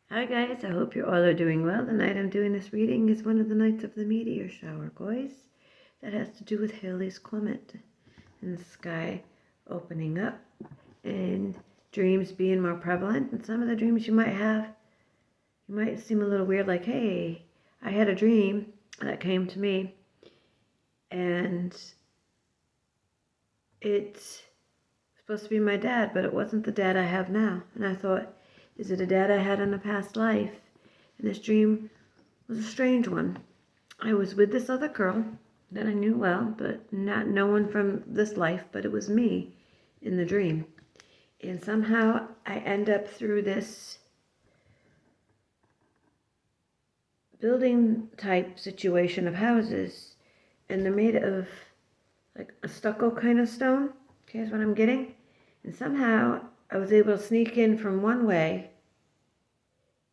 Hi guys, I hope you all are doing well. The night I'm doing this reading is one of the nights of the meteor shower, guys. That has to do with Halley's Comet and the sky opening up and dreams being more prevalent. And some of the dreams you might have, you might seem a little weird, like, hey, I had a dream that came to me and it's supposed to be my dad, but it wasn't the dad I have now. And I thought, is it a dad I had in a past life? And this dream was a strange one. I was with this other girl that I knew well, but not no one from this life, but it was me in the dream. And somehow I end up through this building type situation of houses, and they're made of like a stucco kind of stone. Okay, is what I'm getting. And somehow I was able to sneak in from one way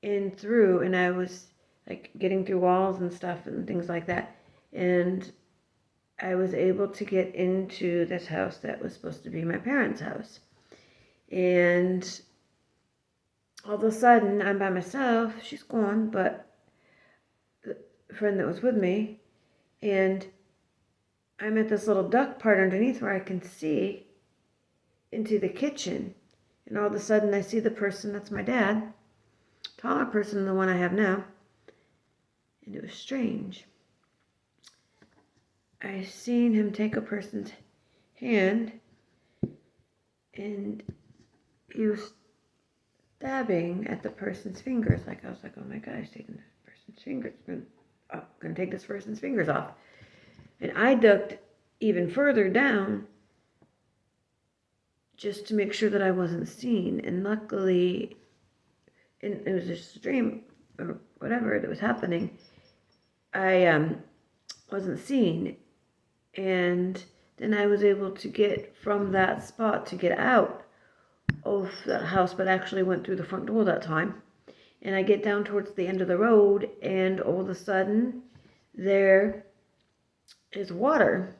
in through, and I was like getting through walls and stuff and things like that. And I was able to get into this house that was supposed to be my parents' house. And all of a sudden, I'm by myself. She's gone, but the friend that was with me, and I'm at this little duct part underneath where I can see into the kitchen. And all of a sudden, I see the person that's my dad, taller person than the one I have now. And it was strange. I seen him take a person's hand, and he was stabbing at the person's fingers. Like, I was like, oh my God, he's taking this person's fingers. Gonna take this person's fingers off. And I ducked even further down just to make sure that I wasn't seen. And luckily, it was just a dream or whatever that was happening. I wasn't seen. And then I was able to get from that spot to get out of that house, but actually went through the front door that time. And I get down towards the end of the road, and all of a sudden there is water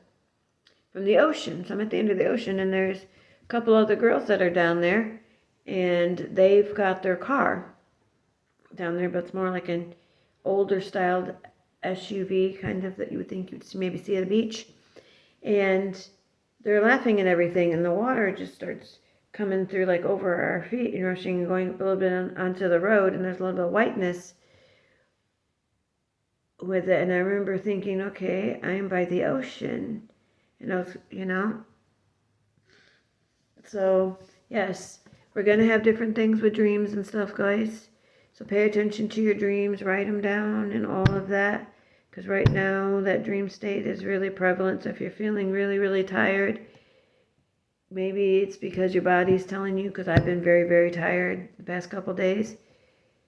from the ocean. So I'm at the end of the ocean, and there's a couple other girls that are down there, and they've got their car down there, but it's more like an older styled SUV kind of that you would think you'd maybe see at a beach. And they're laughing and everything, and the water just starts coming through like over our feet, rushing and going up a little bit onto the road, and there's a little bit of whiteness with it. And I remember thinking, okay, I'm by the ocean, and I was, so yes, we're going to have different things with dreams and stuff, guys. So pay attention to your dreams, write them down and all of that. Because right now, that dream state is really prevalent. So if you're feeling really, really tired, maybe it's because your body's telling you, because I've been very, very tired the past couple days,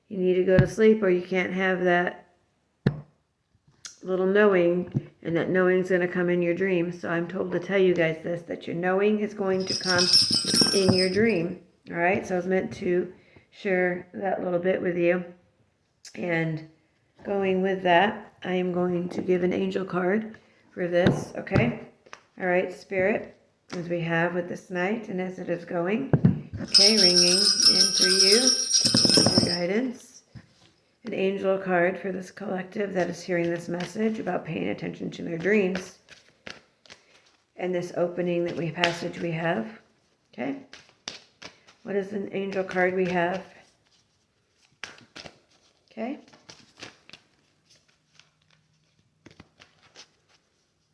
you need to go to sleep, or you can't have that little knowing, and that knowing is going to come in your dream. So I'm told to tell you guys this, that your knowing is going to come in your dream. All right, so I was meant to share that little bit with you. And going with that, I am going to give an angel card for this, okay? All right, Spirit, as we have with this night and as it is going, okay, ringing in for you, your guidance. An angel card for this collective that is hearing this message about paying attention to their dreams and this opening passage we have, okay? What is an angel card we have? Okay.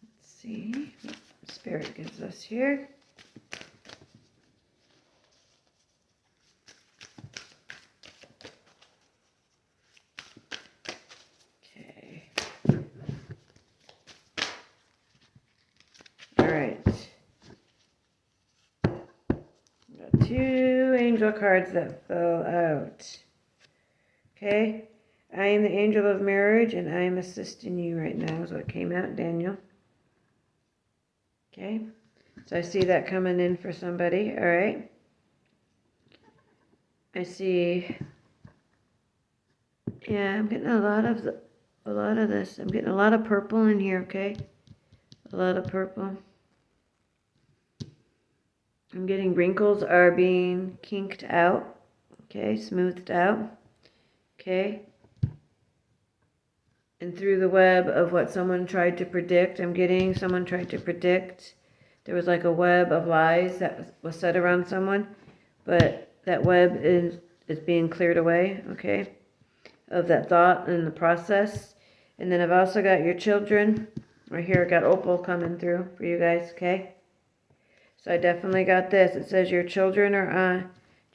Let's see what Spirit gives us here. Okay. All right. Got 2 angel cards that fell out. Okay. I am the angel of marriage, and I am assisting you right now, is what came out, Daniel. Okay. So I see that coming in for somebody. All right. I see. Yeah, I'm getting a lot of this. I'm getting a lot of purple in here, okay? A lot of purple. I'm getting wrinkles are being kinked out, okay, smoothed out. Okay? And through the web of what someone tried to predict, I'm getting someone tried to predict. There was like a web of lies that was set around someone, but that web is being cleared away, okay, of that thought and the process. And then I've also got your children. Right here, I got Opal coming through for you guys, okay? So I definitely got this. It says your children on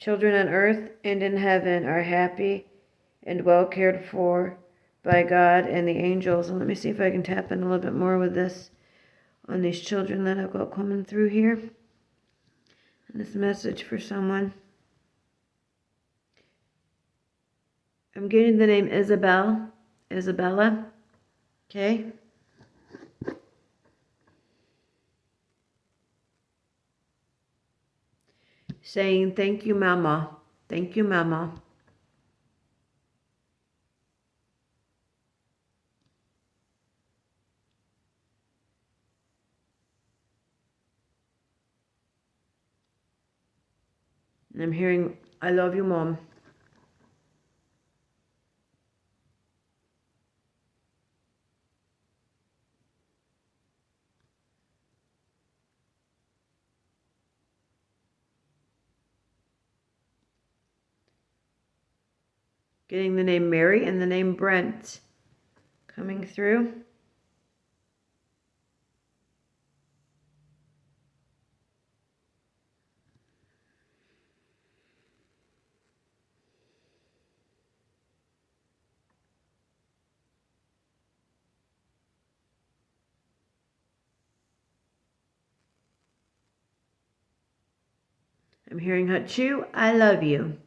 earth and in heaven are happy and well cared for by God and the angels. And let me see if I can tap in a little bit more with this on these children that I've got coming through here. And this message for someone. I'm getting the name Isabella, okay? Saying, thank you, Mama. Thank you, Mama. And I'm hearing, I love you, Mom. Getting the name Mary and the name Brent coming through. I'm hearing Hachu, I love you.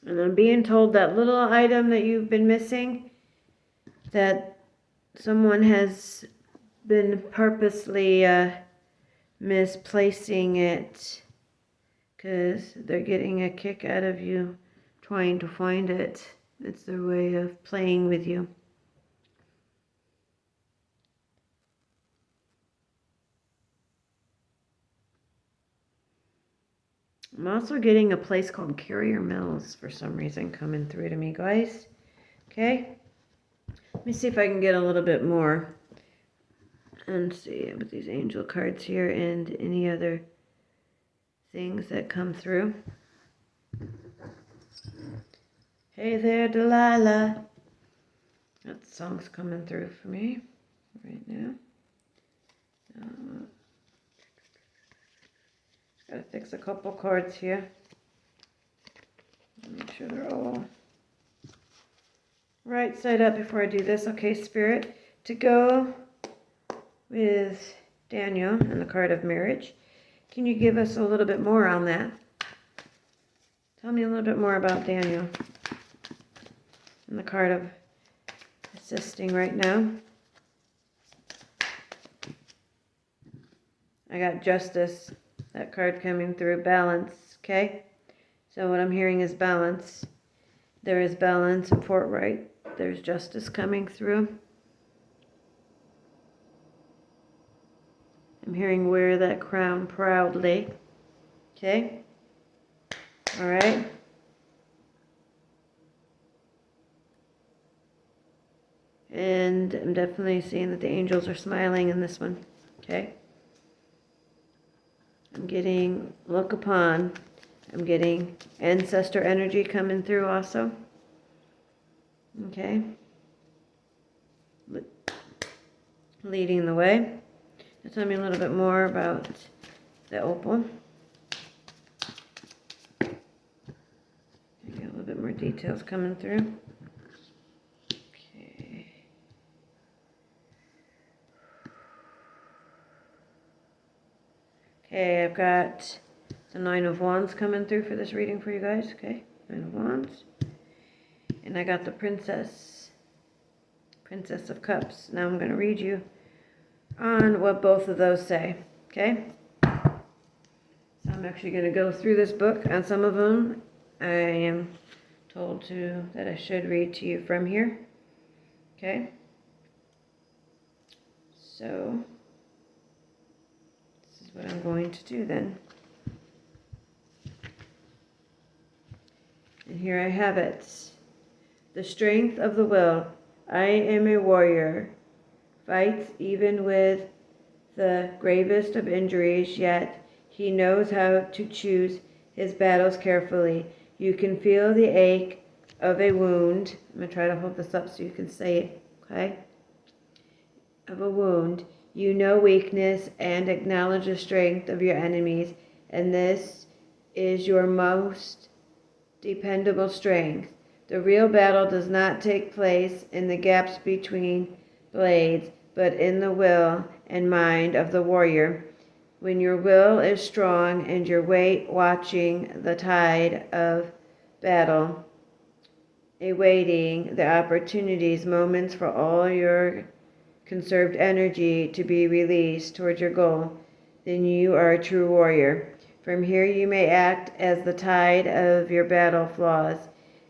And I'm being told that little item that you've been missing, that someone has been purposely misplacing it because they're getting a kick out of you trying to find it. It's their way of playing with you. I'm also getting a place called Carrier Mills for some reason coming through to me, guys. Okay? Let me see if I can get a little bit more. And see with these angel cards here and any other things that come through. Hey there, Delilah. That song's coming through for me right now. Gotta fix a couple cards here. Make sure they're all right side up before I do this. Okay, Spirit, to go with Daniel and the card of marriage, can you give us a little bit more on that? Tell me a little bit more about Daniel and the card of assisting right now. I got Justice, that card coming through, balance, okay? So what I'm hearing is balance. There is balance and forthright. There's justice coming through. I'm hearing wear that crown proudly, okay? All right. And I'm definitely seeing that the angels are smiling in this one, okay? I'm getting look upon. I'm getting ancestor energy coming through also. Okay. Leading the way. Tell me a little bit more about the opal. Get a little bit more details coming through. Okay. Okay, I've got the Nine of Wands coming through for this reading for you guys. Okay, Nine of Wands. And I got the Princess of Cups. Now I'm going to read you on what both of those say. Okay? So I'm actually going to go through this book. On some of them, I am told that I should read to you from here. Okay? So, this is what I'm going to do then. And here I have it. The strength of the will. I am a warrior. Fights even with the gravest of injuries, yet he knows how to choose his battles carefully. You can feel the ache of a wound. I'm going to try to hold this up so you can say it, okay? Of a wound. You know weakness and acknowledge the strength of your enemies, and this is your most dependable strength. The real battle does not take place in the gaps between blades, but in the will and mind of the warrior. When your will is strong and your weight watching the tide of battle, awaiting the opportunities, moments for all your conserved energy to be released towards your goal, then you are a true warrior. From here you may act as the tide of your battle flows,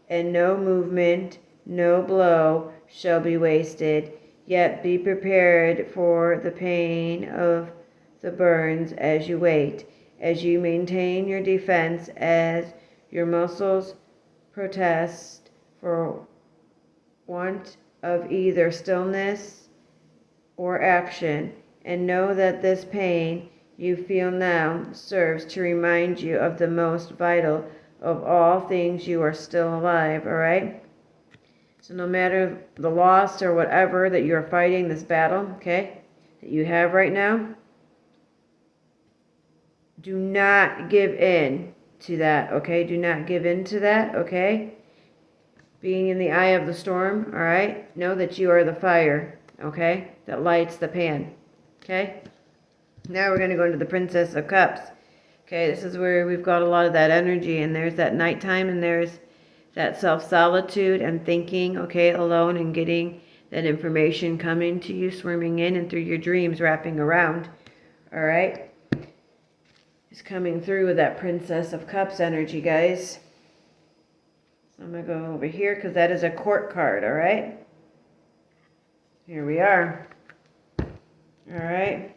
and no movement, no blow shall be wasted. Yet be prepared for the pain of the burns as you wait, as you maintain your defense, as your muscles protest for want of either stillness or action, and know that this pain you feel now serves to remind you of the most vital of all things. You are still alive, all right? So no matter the loss or whatever that you're fighting, this battle, okay, that you have right now, do not give in to that, okay? Do not give in to that, okay? Being in the eye of the storm, all right? Know that you are the fire, okay, that lights the pan, okay? Now we're going to go into the Princess of Cups. Okay, this is where we've got a lot of that energy, and there's that nighttime, and there's that self-solitude and thinking, okay, alone, and getting that information coming to you, swarming in and through your dreams, wrapping around, all right? It's coming through with that Princess of Cups energy, guys. So I'm going to go over here because that is a court card, all right? Here we are. All right.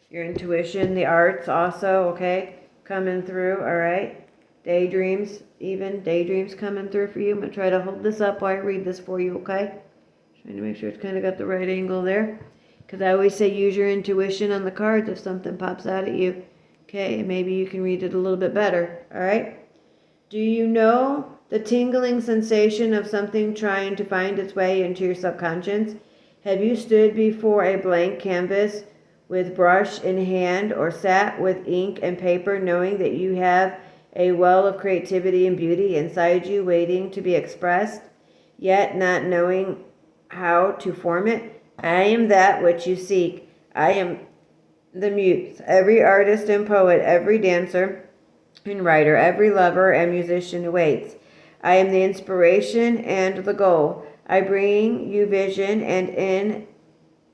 Your intuition, the arts also, okay, coming through, all right? Daydreams, even daydreams coming through for you. I'm going to try to hold this up while I read this for you, okay? Trying to make sure it's kind of got the right angle there. Because I always say use your intuition on the cards if something pops out at you. Okay, maybe you can read it a little bit better, all right? Do you know the tingling sensation of something trying to find its way into your subconscious? Have you stood before a blank canvas with brush in hand, or sat with ink and paper knowing that you have a well of creativity and beauty inside you waiting to be expressed, yet not knowing how to form it? I am that which you seek. I am the muse. Every artist and poet, every dancer and writer, every lover and musician awaits. I am the inspiration and the goal. I bring you vision, and in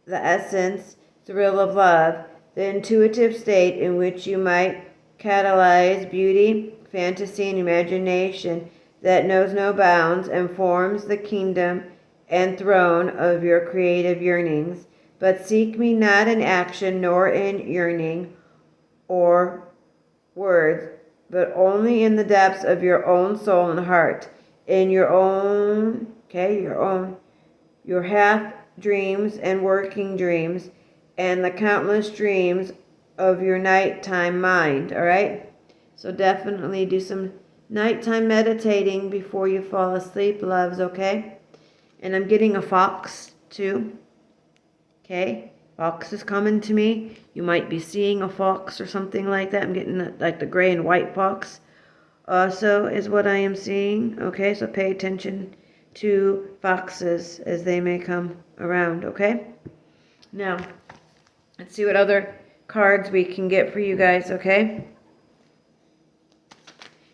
the essence, thrill of love, the intuitive state in which you might catalyze beauty, fantasy, and imagination that knows no bounds and forms the kingdom and throne of your creative yearnings. But seek me not in action nor in yearning or words, but only in the depths of your own soul and heart, in your own, your half dreams and working dreams, and the countless dreams of your nighttime mind, all right? So definitely do some nighttime meditating before you fall asleep, loves, okay? And I'm getting a fox, too. Okay? Fox is coming to me. You might be seeing a fox or something like that. I'm getting like the gray and white fox also is what I am seeing. Okay? So pay attention to foxes as they may come around. Okay? Now, let's see what other cards we can get for you guys. Okay?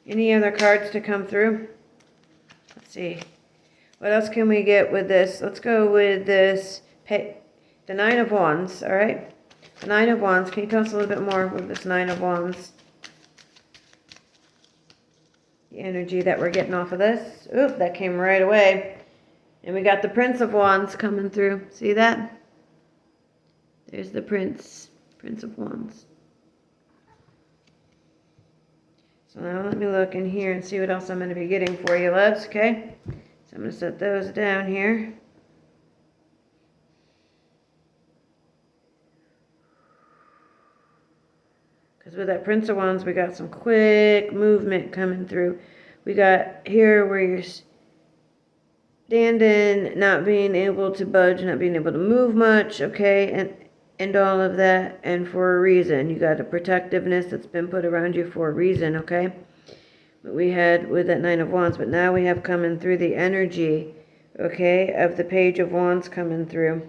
Any other cards to come through? Let's see. What else can we get with this? Let's go with this, the Nine of Wands, all right? The Nine of Wands. Can you tell us a little bit more with this Nine of Wands? The energy that we're getting off of this. Oop, that came right away. And we got the Prince of Wands coming through. See that? There's the Prince of Wands. So now let me look in here and see what else I'm going to be getting for you, loves, okay? So I'm going to set those down here. Because with that Prince of Wands, we got some quick movement coming through. We got here where you're standing, not being able to budge, not being able to move much, okay? And all of that, and for a reason. You got a protectiveness that's been put around you for a reason, okay? What we had with that Nine of Wands, but now we have coming through the energy, okay, of the Page of Wands coming through.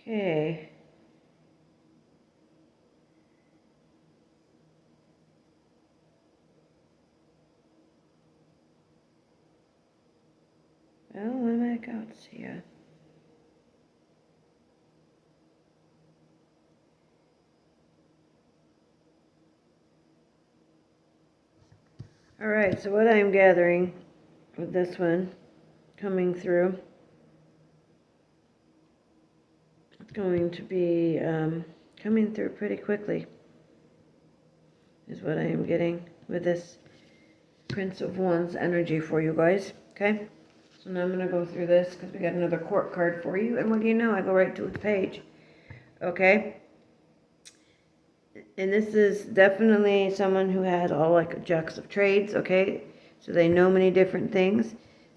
Okay. Well, what am I got here? Alright, so what I'm gathering with this one coming through, it's going to be coming through pretty quickly, is what I am getting with this Prince of Wands energy for you guys, okay? So now I'm going to go through this because we got another court card for you, and what do you know, I go right to the page, okay? And this is definitely someone who had all like jacks of trades, okay? So they know many different things.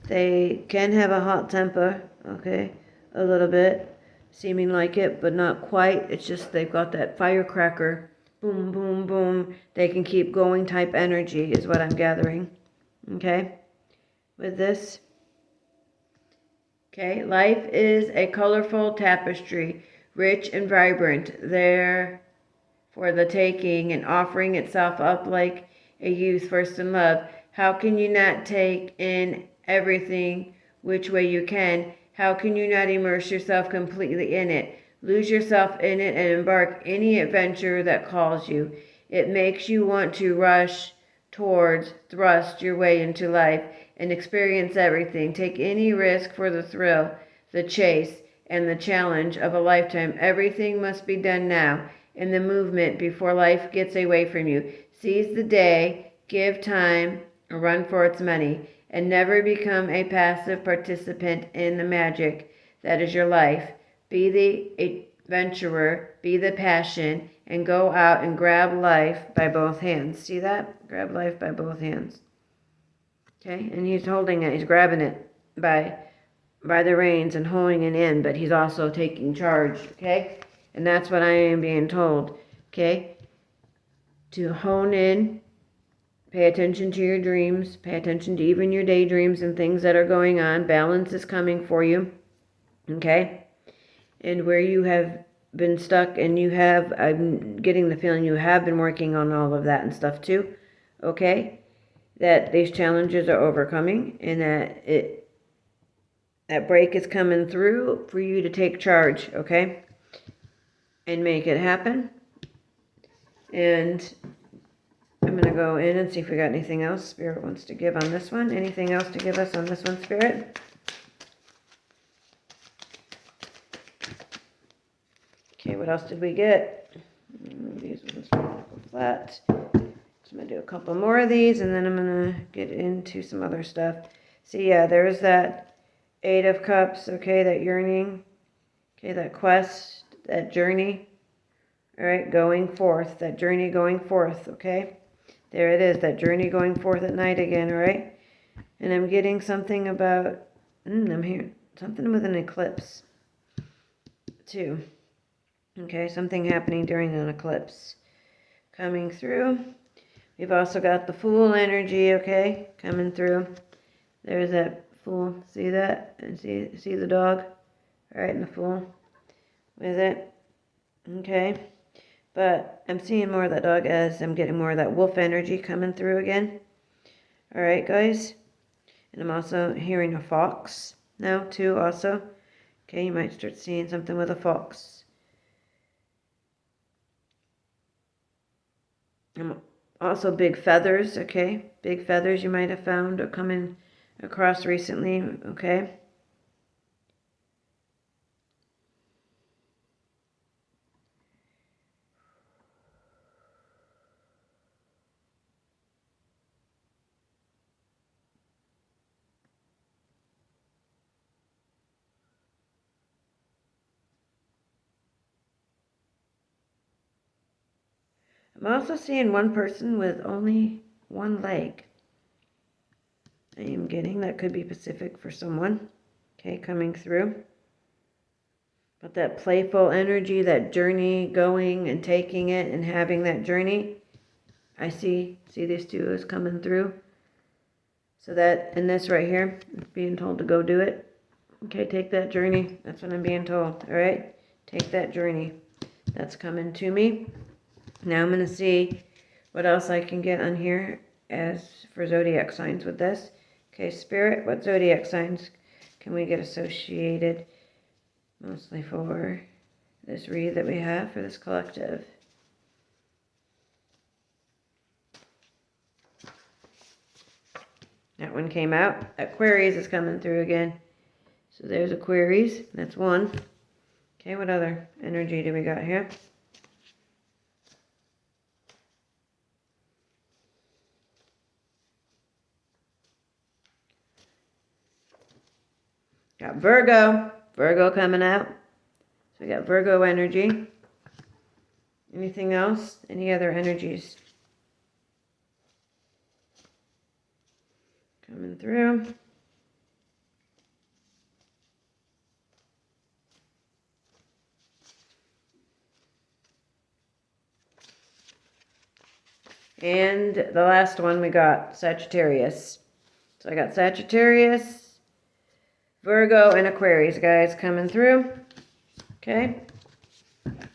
They can have a hot temper, okay? A little bit, seeming like it, but not quite. It's just they've got that firecracker, boom, boom, boom. They can keep going type energy is what I'm gathering, okay? With this. Okay, life is a colorful tapestry, rich and vibrant. There for the taking and offering itself up like a youth first in love. How can you not take in everything which way you can? How can you not immerse yourself completely in it? Lose yourself in it and embark any adventure that calls you. It makes you want to rush towards, thrust your way into life and experience everything. Take any risk for the thrill, the chase, and the challenge of a lifetime. Everything must be done now in the movement before life gets away from you. Seize the day, give time a run for its money, and never become a passive participant in the magic that is your life. Be the adventurer, be the passion, and go out and grab life by both hands. See that? Grab life by both hands. Okay, and he's holding it, he's grabbing it by the reins and holding it in, but he's also taking charge, okay? And that's what I am being told, okay? To hone in, pay attention to your dreams, pay attention to even your daydreams and things that are going on. Balance is coming for you, okay? And where you have been stuck and I'm getting the feeling you have been working on all of that and stuff too, okay? That these challenges are overcoming and that break is coming through for you to take charge, okay? And make it happen. And I'm going to go in and see if we got anything else Spirit wants to give on this one. Anything else to give us on this one, Spirit? Okay, what else did we get? These ones go flat. So I'm going to do a couple more of these, and then I'm going to get into some other stuff. See, yeah, there's that Eight of Cups, okay, that yearning, okay, that quest, that journey. All right, going forth, that journey going forth, okay? There it is, that journey going forth at night again, all right? And I'm getting something about, I'm hearing something with an eclipse, too. Okay, something happening during an eclipse coming through. We've also got the Fool energy, okay, coming through. There's that Fool, see that? And see the dog? All right, and the Fool with it, okay? But I'm seeing more of that dog as I'm getting more of that wolf energy coming through again. All right, guys. And I'm also hearing a fox now, too, also. Okay, you might start seeing something with a fox. Also big feathers, okay? Big feathers you might have found or coming across recently, okay? I'm also seeing one person with only one leg. I am getting that could be Pacific for someone, okay, coming through. But that playful energy, that journey, going and taking it and having that journey, I see these two is coming through. So that, in this right here, it's being told to go do it. Okay, take that journey. That's what I'm being told, all right? Take that journey. That's coming to me. Now I'm going to see what else I can get on here as for zodiac signs with this. Okay, Spirit, what zodiac signs can we get associated mostly for this read that we have for this collective? That one came out. Aquarius is coming through again. So there's Aquarius. That's one. Okay, what other energy do we got here? Got Virgo. Virgo coming out. So we got Virgo energy. Anything else? Any other energies? Coming through. And the last one we got Sagittarius. So I got Sagittarius, Virgo, and Aquarius, guys, coming through. Okay.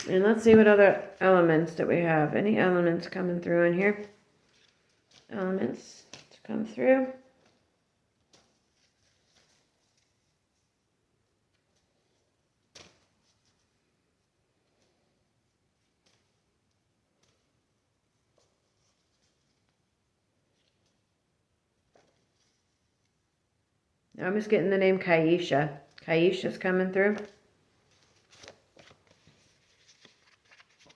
And let's see what other elements that we have. Any elements coming through in here? Elements to come through. Now I'm just getting the name Kaisha. Kaisha's coming through.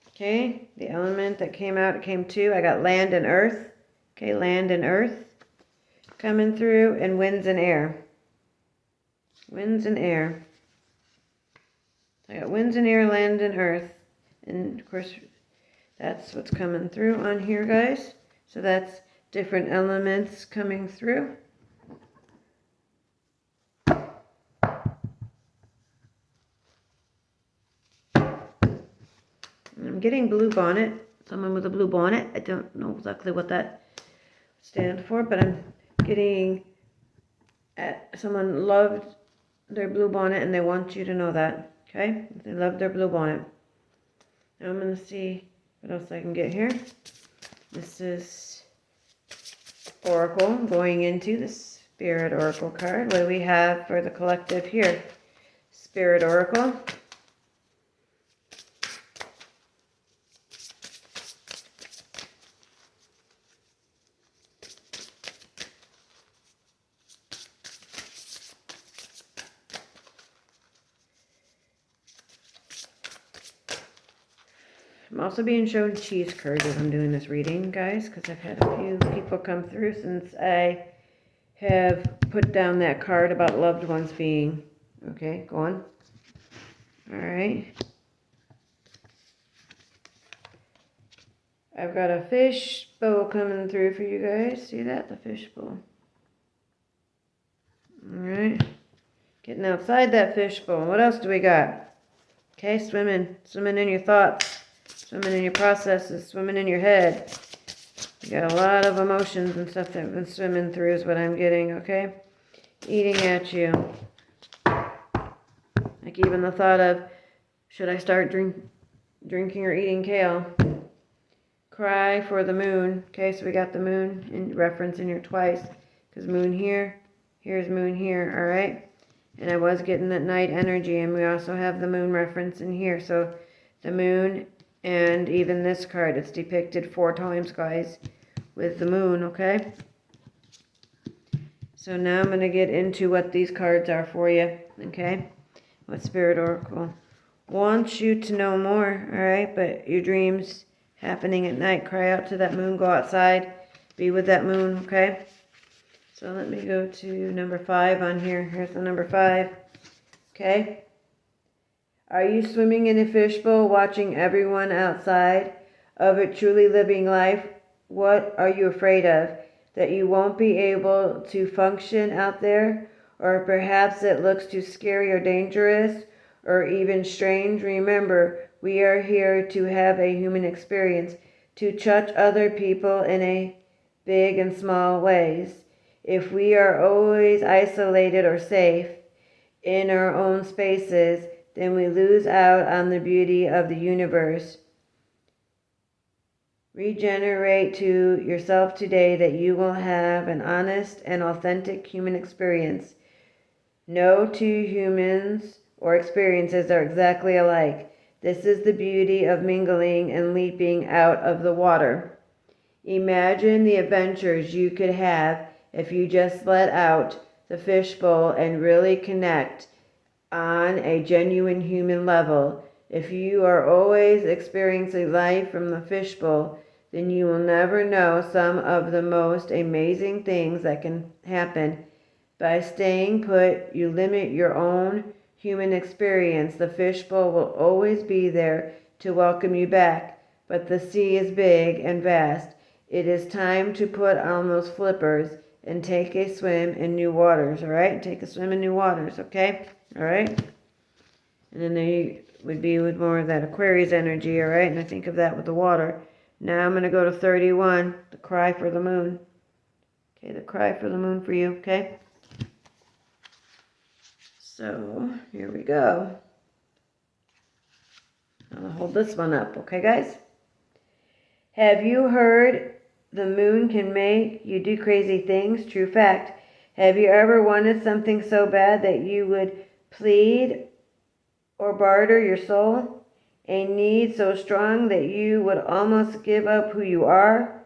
Okay, the element that came out, it came two. I got land and earth. Okay, land and earth coming through, and winds and air. Winds and air. I got winds and air, land and earth. And of course, that's what's coming through on here, guys. So that's different elements coming through. I'm getting blue bonnet. Someone with a blue bonnet. I don't know exactly what that stands for, but I'm getting someone loved their blue bonnet and they want you to know that. Okay? They love their blue bonnet. Now I'm going to see what else I can get here. This is Oracle going into the Spirit Oracle card. What do we have for the collective here? Spirit Oracle. I'm also being shown cheese curds as I'm doing this reading, guys, because I've had a few people come through since I have put down that card about loved ones being, okay, go on. All right. I've got a fish bowl coming through for you guys. See that? The fish bowl. All right. Getting outside that fish bowl. What else do we got? Okay, swimming in your thoughts. Swimming in your processes, swimming in your head. You got a lot of emotions and stuff that have been swimming through is what I'm getting, okay? Eating at you. Like even the thought of, should I start drinking? drinking or eating kale. Cry for the moon. Okay, so we got the moon in reference in here twice. Because moon here, here's moon here, alright? And I was getting that night energy, and we also have the moon reference in here. So the moon, and even this card, it's depicted 4 times, guys, with the moon, okay? So now I'm going to get into what these cards are for you, okay? What Spirit Oracle wants you to know more, alright? But your dreams happening at night, cry out to that moon, go outside, be with that moon, okay? So let me go to number 5 on here. Here's the number 5, okay? Are you swimming in a fishbowl, watching everyone outside of it truly living life? What are you afraid of? That you won't be able to function out there? Or perhaps it looks too scary or dangerous or even strange? Remember, we are here to have a human experience, to touch other people in a big and small ways. If we are always isolated or safe in our own spaces, then we lose out on the beauty of the universe. Regenerate to yourself today that you will have an honest and authentic human experience. No two humans or experiences are exactly alike. This is the beauty of mingling and leaping out of the water. Imagine the adventures you could have if you just let out the fishbowl and really connect on a genuine human level. If you are always experiencing life from the fishbowl, then you will never know some of the most amazing things that can happen. By staying put, you limit your own human experience. The fishbowl will always be there to welcome you back, but the sea is big and vast. It is time to put on those flippers and take a swim in new waters, all right? Take a swim in new waters, okay? All right? And then they would be with more of that Aquarius energy, all right? And I think of that with the water. Now I'm going to go to 31, the cry for the moon. Okay, the cry for the moon for you, okay? So, here we go. I'll hold this one up, okay, guys? Have you heard the moon can make you do crazy things? True fact. Have you ever wanted something so bad that you would plead or barter your soul? A need so strong that you would almost give up who you are?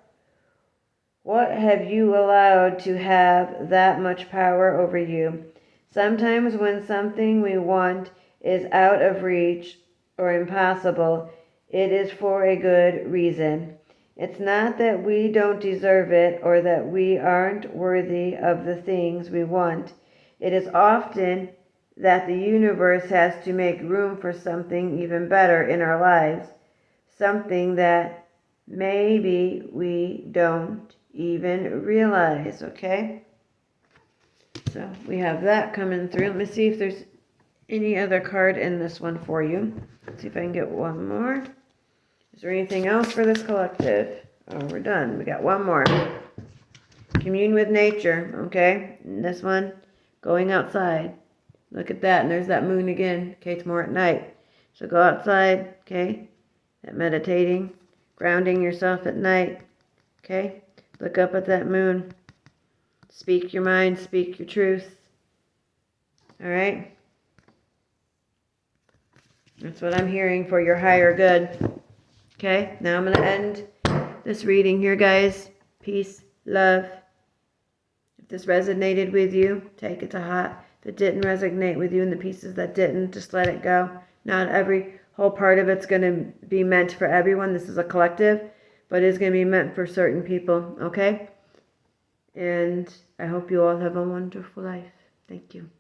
What have you allowed to have that much power over you? Sometimes when something we want is out of reach or impossible, it is for a good reason. It's not that we don't deserve it or that we aren't worthy of the things we want. It is often that the universe has to make room for something even better in our lives, something that maybe we don't even realize, okay? So we have that coming through. Let me see if there's any other card in this one for you. Let's see if I can get one more. Is there anything else for this collective? Oh, we're done. We got one more. Commune with nature, okay? And this one, going outside. Look at that, and there's that moon again. Okay, it's more at night. So go outside, okay? That meditating, grounding yourself at night, okay? Look up at that moon. Speak your mind, speak your truth. All right? That's what I'm hearing for your higher good. Okay, now I'm going to end this reading here, guys. Peace, love. If this resonated with you, take it to heart. If it didn't resonate with you and the pieces that didn't, just let it go. Not every whole part of it's going to be meant for everyone. This is a collective, but it's going to be meant for certain people, okay? And I hope you all have a wonderful life. Thank you.